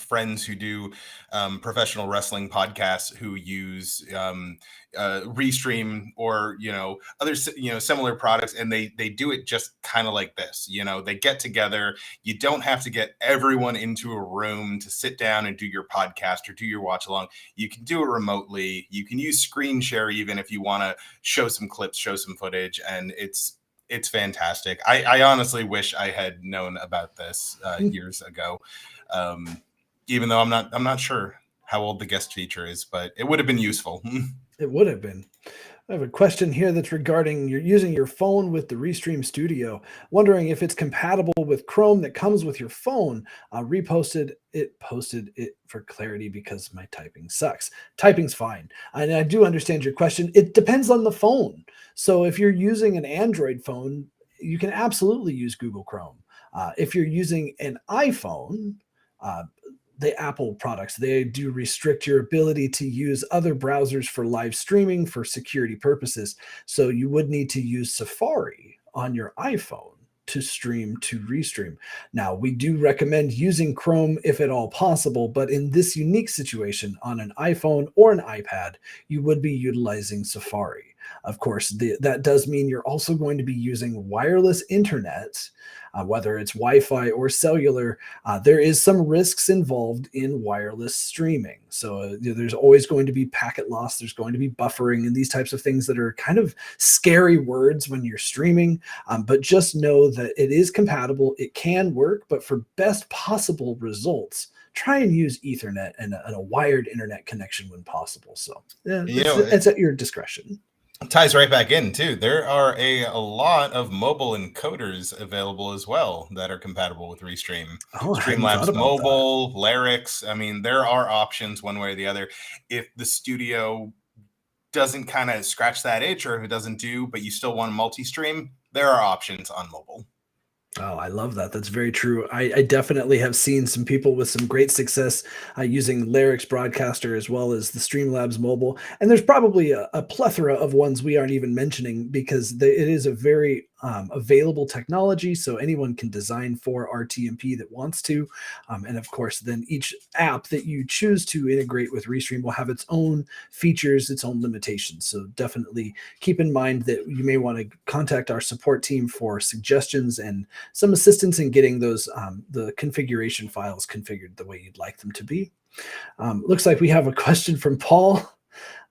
friends who do professional wrestling podcasts who use Restream or other similar products, and they do it just kind of like this. They get together. You don't have to get everyone into a room to sit down and do your podcast or do your watch along. You can do it remotely. You can use screen share even if you want to show some clips, show some footage, and it's fantastic. I honestly wish I had known about this years ago, even though I'm not sure how old the guest feature is, but it would have been useful. It would have been. I have a question here that's regarding you're using your phone with the Restream Studio. Wondering if it's compatible with Chrome that comes with your phone. Posted it for clarity because my typing sucks. Typing's fine. And I do understand your question. It depends on the phone. So if you're using an Android phone, you can absolutely use Google Chrome. If you're using an iPhone, the Apple products, they do restrict your ability to use other browsers for live streaming for security purposes. So you would need to use Safari on your iPhone to stream to Restream. Now, we do recommend using Chrome if at all possible, but in this unique situation on an iPhone or an iPad, you would be utilizing Safari. Of course, that does mean you're also going to be using wireless internet, whether it's Wi-Fi or cellular. There is some risks involved in wireless streaming. So there's always going to be packet loss. There's going to be buffering and these types of things that are kind of scary words when you're streaming. But just know that it is compatible. It can work, but for best possible results, try and use Ethernet and a wired internet connection when possible. So it's at your discretion. Ties right back in too. There are a lot of mobile encoders available as well that are compatible with Restream. Streamlabs Mobile, Larix. I mean, there are options one way or the other. If the studio doesn't kind of scratch that itch, or if it doesn't do, but you still want multi-stream, there are options on mobile. Oh, I love that. That's very true. I definitely have seen some people with some great success using Larix Broadcaster as well as the Streamlabs Mobile. And there's probably a plethora of ones we aren't even mentioning because it is a very available technology. So anyone can design for RTMP that wants to. And of course, then each app that you choose to integrate with Restream will have its own features, its own limitations. So definitely keep in mind that you may want to contact our support team for suggestions and some assistance in getting those the configuration files configured the way you'd like them to be. Looks like we have a question from Paul.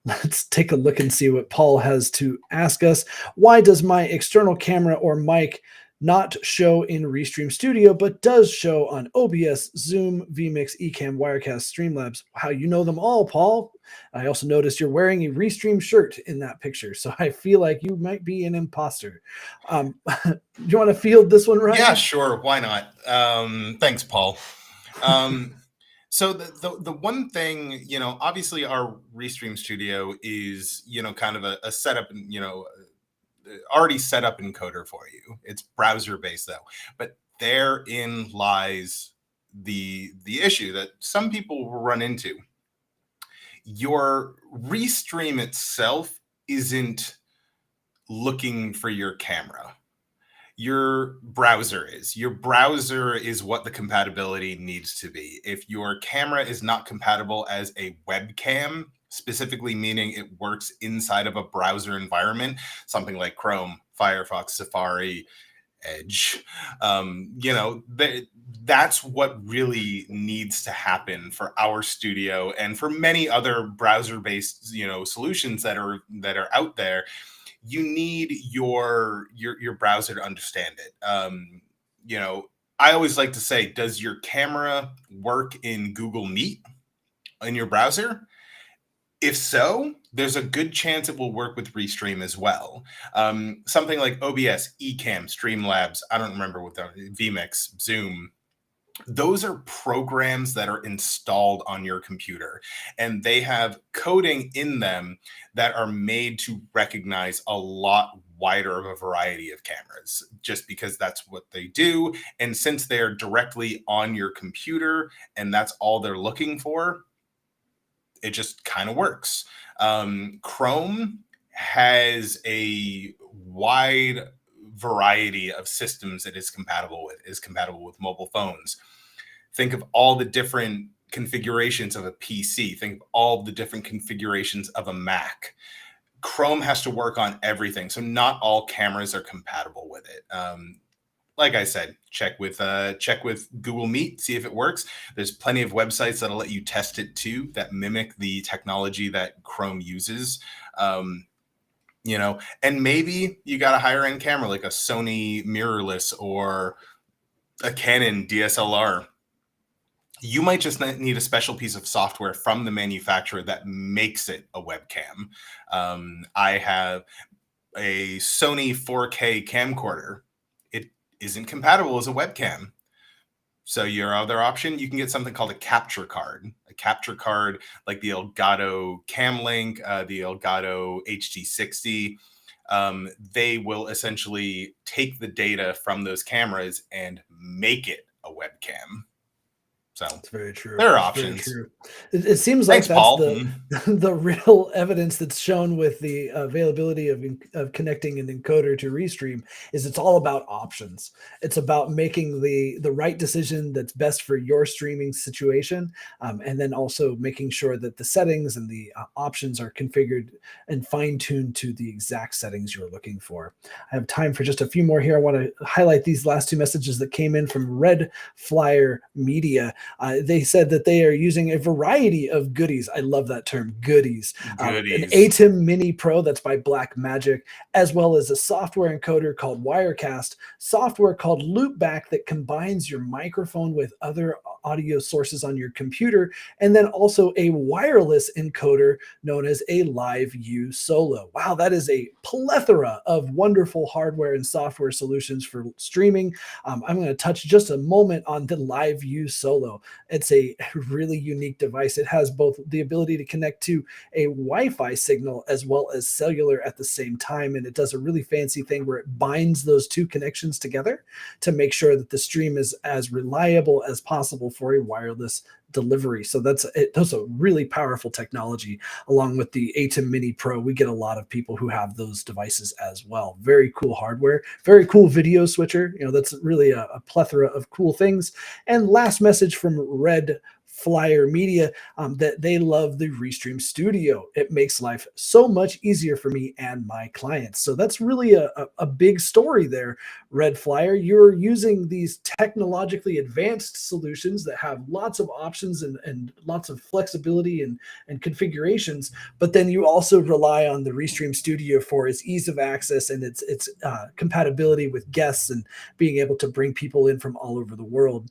Let's take a look and see what Paul has to ask us. Why does my external camera or mic not show in Restream Studio, but does show on OBS, Zoom, Vmix, Ecamm, Wirecast, Streamlabs? Wow, you know them all, Paul. I also noticed you're wearing a Restream shirt in that picture, so I feel like you might be an imposter. Do you want to field this one, Ryan? Yeah, sure. Why not? Thanks, Paul. So the one thing, obviously our Restream Studio is, kind of a setup, already set up encoder for you. It's browser based though, but therein lies the issue that some people will run into. Your Restream itself isn't looking for your camera. Your browser is. Your browser is what the compatibility needs to be. If your camera is not compatible as a webcam, specifically meaning it works inside of a browser environment, something like Chrome, Firefox, Safari, Edge, that's what really needs to happen for our studio and for many other browser-based, solutions that are out there. You need your browser to understand it. I always like to say, does your camera work in Google Meet in your browser? If so, there's a good chance it will work with Restream as well. Something like OBS, Ecamm, Streamlabs, I don't remember what Vmix, Zoom. Those are programs that are installed on your computer, and they have coding in them that are made to recognize a lot wider of a variety of cameras, just because that's what they do. And since they're directly on your computer and that's all they're looking for, it just kind of works. Chrome has a wide variety of systems it is compatible with mobile phones. Think of all the different configurations of a PC. Think of all the different configurations of a Mac. Chrome has to work on everything, so not all cameras are compatible with it. Like I said, check with Google Meet, see if it works. There's plenty of websites that'll let you test it too, that mimic the technology that Chrome uses. And maybe you got a higher end camera like a Sony mirrorless or a Canon DSLR. You might just need a special piece of software from the manufacturer that makes it a webcam. I have a Sony 4K camcorder. It isn't compatible as a webcam. So your other option, you can get something called a capture card. A capture card like the Elgato Camlink, the Elgato HT60. They will essentially take the data from those cameras and make it a webcam. So it's very true. There are options. It seems Thanks, like that's Paul. the real evidence that's shown with the availability of connecting an encoder to Restream is it's all about options. It's about making the right decision that's best for your streaming situation, and then also making sure that the settings and the options are configured and fine-tuned to the exact settings you're looking for. I have time for just a few more here. I want to highlight these last two messages that came in from Red Flyer Media. They said that they are using a variety of goodies. I love that term, goodies. An Ecamm Mini Pro that's by Blackmagic, as well as a software encoder called Wirecast, software called Loopback that combines your microphone with other audio sources on your computer, and then also a wireless encoder known as a LiveU Solo. Wow, that is a plethora of wonderful hardware and software solutions for streaming. I'm going to touch just a moment on the LiveU Solo. It's a really unique device. It has both the ability to connect to a Wi-Fi signal as well as cellular at the same time, and it does a really fancy thing where it binds those two connections together to make sure that the stream is as reliable as possible for a wireless delivery. So that's a really powerful technology. Along with the Ecamm Mini Pro, we get a lot of people who have those devices as well. Very cool hardware, very cool video switcher. That's really a plethora of cool things. And last message from Red Flyer Media, that they love the Restream Studio. It makes life so much easier for me and my clients. So that's really a big story there, Red Flyer. You're using these technologically advanced solutions that have lots of options and lots of flexibility and configurations, but then you also rely on the Restream Studio for its ease of access and its compatibility with guests and being able to bring people in from all over the world.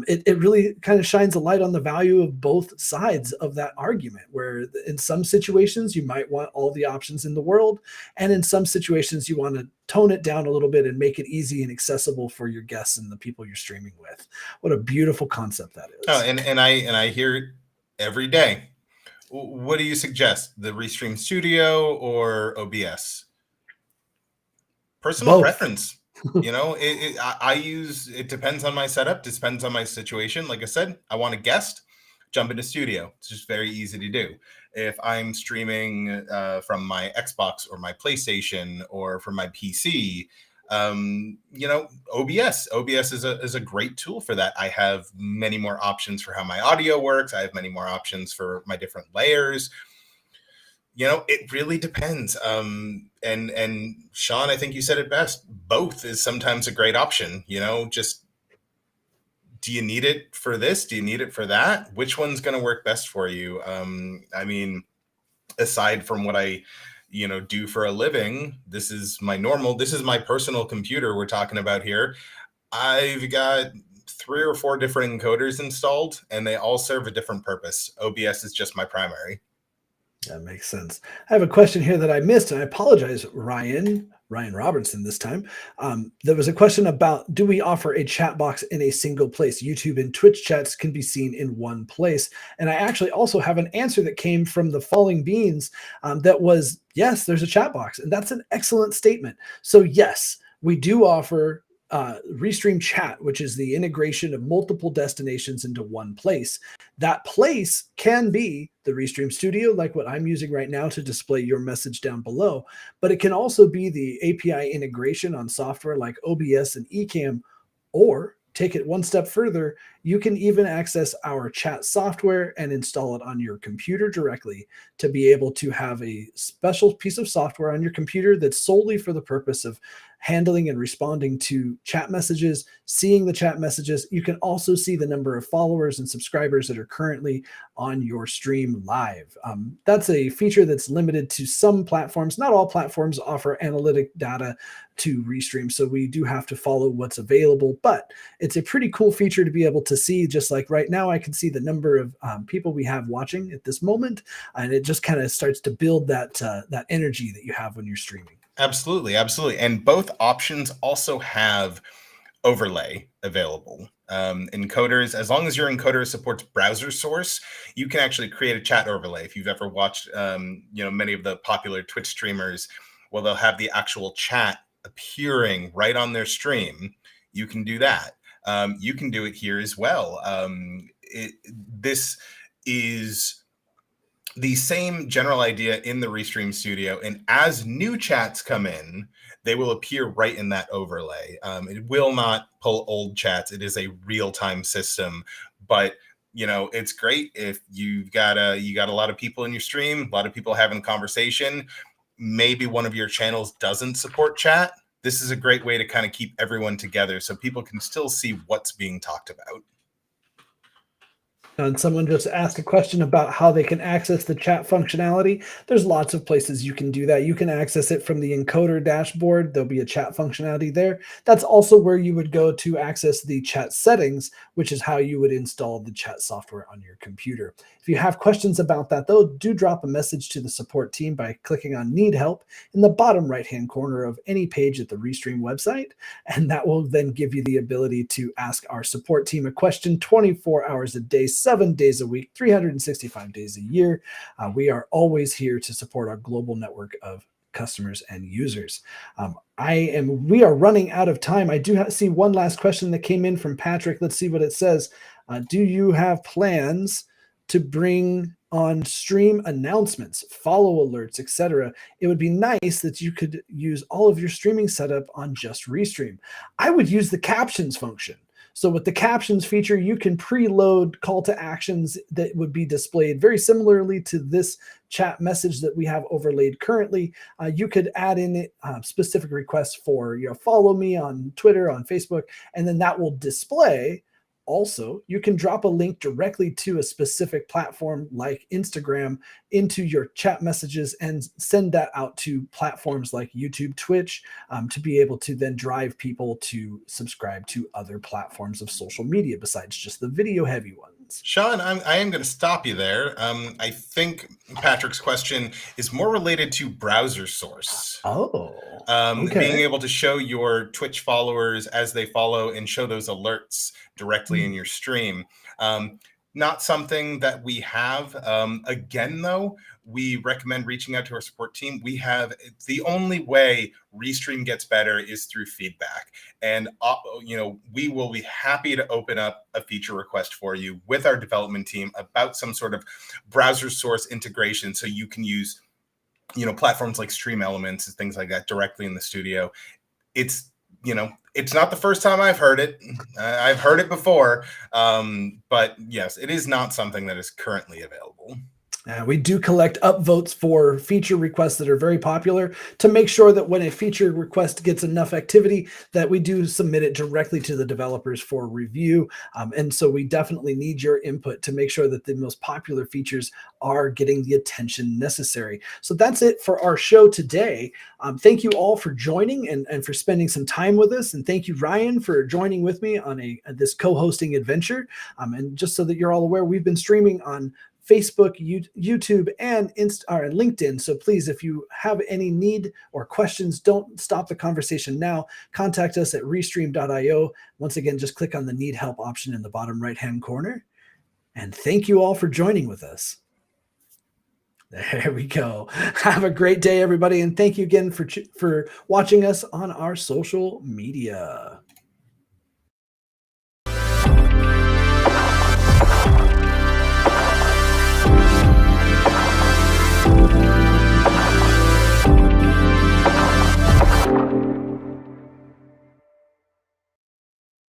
It really kind of shines a light on the value of both sides of that argument, where in some situations you might want all the options in the world, and in some situations you want to tone it down a little bit and make it easy and accessible for your guests and the people you're streaming with. What a beautiful concept that Oh, is. and I hear it every day. What do you suggest? The Restream Studio or OBS? Personal Both. preference. I use, it depends on my setup, depends on my situation. Like I said, I want a guest, jump into studio. It's just very easy to do. If I'm streaming from my Xbox or my PlayStation or from my PC, OBS is a great tool for that. I have many more options for how my audio works. I have many more options for my different layers. It really depends. And Sean, I think you said it best. Both is sometimes a great option. Just, do you need it for this? Do you need it for that? Which one's going to work best for you? I mean, aside from what I, do for a living, this is my personal computer we're talking about here. I've got 3 or 4 different encoders installed, and they all serve a different purpose. OBS is just my primary. That makes sense. I have a question here that I missed, and I apologize, Ryan Robertson this time. There was a question about, do we offer a chat box in a single place? YouTube and Twitch chats can be seen in one place. And I actually also have an answer that came from the Falling Beans that was, yes, there's a chat box. And that's an excellent statement. So yes, we do offer Restream Chat, which is the integration of multiple destinations into one place. That place can be the Restream Studio, like what I'm using right now to display your message down below, but it can also be the API integration on software like OBS and Ecamm, or take it one step further, you can even access our chat software and install it on your computer directly to be able to have a special piece of software on your computer that's solely for the purpose of handling and responding to chat messages, seeing the chat messages. You can also see the number of followers and subscribers that are currently on your stream live. That's a feature that's limited to some platforms. Not all platforms offer analytic data to Restream, so we do have to follow what's available, but it's a pretty cool feature to be able to see. Just like right now, I can see the number of people we have watching at this moment, and it just kind of starts to build that energy that you have when you're streaming. Absolutely. And both options also have overlay available. Encoders, as long as your encoder supports browser source, you can actually create a chat overlay. If you've ever watched, many of the popular Twitch streamers, well, they'll have the actual chat appearing right on their stream. You can do that. You can do it here as well. This is the same general idea in the Restream Studio, and as new chats come in, they will appear right in that overlay. It will not pull old chats. It is a real-time system, but it's great if you got a lot of people in your stream, a lot of people having conversation. Maybe one of your channels doesn't support chat. This is a great way to kind of keep everyone together so people can still see what's being talked about. And someone just asked a question about how they can access the chat functionality. There's lots of places you can do that. You can access it from the encoder dashboard. There'll be a chat functionality there. That's also where you would go to access the chat settings, which is how you would install the chat software on your computer. If you have questions about that, though, do drop a message to the support team by clicking on Need Help in the bottom right-hand corner of any page at the Restream website, and that will then give you the ability to ask our support team a question 24 hours a day, 7 days a week, 365 days a year. We are always here to support our global network of customers and users. We are running out of time. I do see one last question that came in from Patrick. Let's see what it says. Do you have plans to bring on stream announcements, follow alerts, etc. It would be nice that you could use all of your streaming setup on just Restream. I would use the captions function. So with the captions feature, you can preload call to actions that would be displayed very similarly to this chat message that we have overlaid currently. You could add in specific requests for, follow me on Twitter, on Facebook, and then that will display. Also, you can drop a link directly to a specific platform like Instagram into your chat messages and send that out to platforms like YouTube, Twitch, to be able to then drive people to subscribe to other platforms of social media besides just the video heavy ones. Sean, I am going to stop you there. I think Patrick's question is more related to browser source. Oh, Being able to show your Twitch followers as they follow and show those alerts directly in your stream. Not something that we have. Again, though, we recommend reaching out to our support team. We have the only way Restream gets better is through feedback. And, we will be happy to open up a feature request for you with our development team about some sort of browser source integration so you can use, platforms like Stream Elements and things like that directly in the studio. It's not the first time I've heard it. I've heard it before. But yes, it is not something that is currently available. We do collect upvotes for feature requests that are very popular to make sure that when a feature request gets enough activity that we do submit it directly to the developers for review. And so we definitely need your input to make sure that the most popular features are getting the attention necessary. So that's it for our show today. Thank you all for joining and for spending some time with us. And thank you, Ryan, for joining with me on this co-hosting adventure. And just so that you're all aware, we've been streaming on Facebook, YouTube, and LinkedIn. So please, if you have any need or questions, don't stop the conversation now. Contact us at restream.io. Once again, just click on the need help option in the bottom right-hand corner. And thank you all for joining with us. There we go. Have a great day, everybody. And thank you again for watching us on our social media.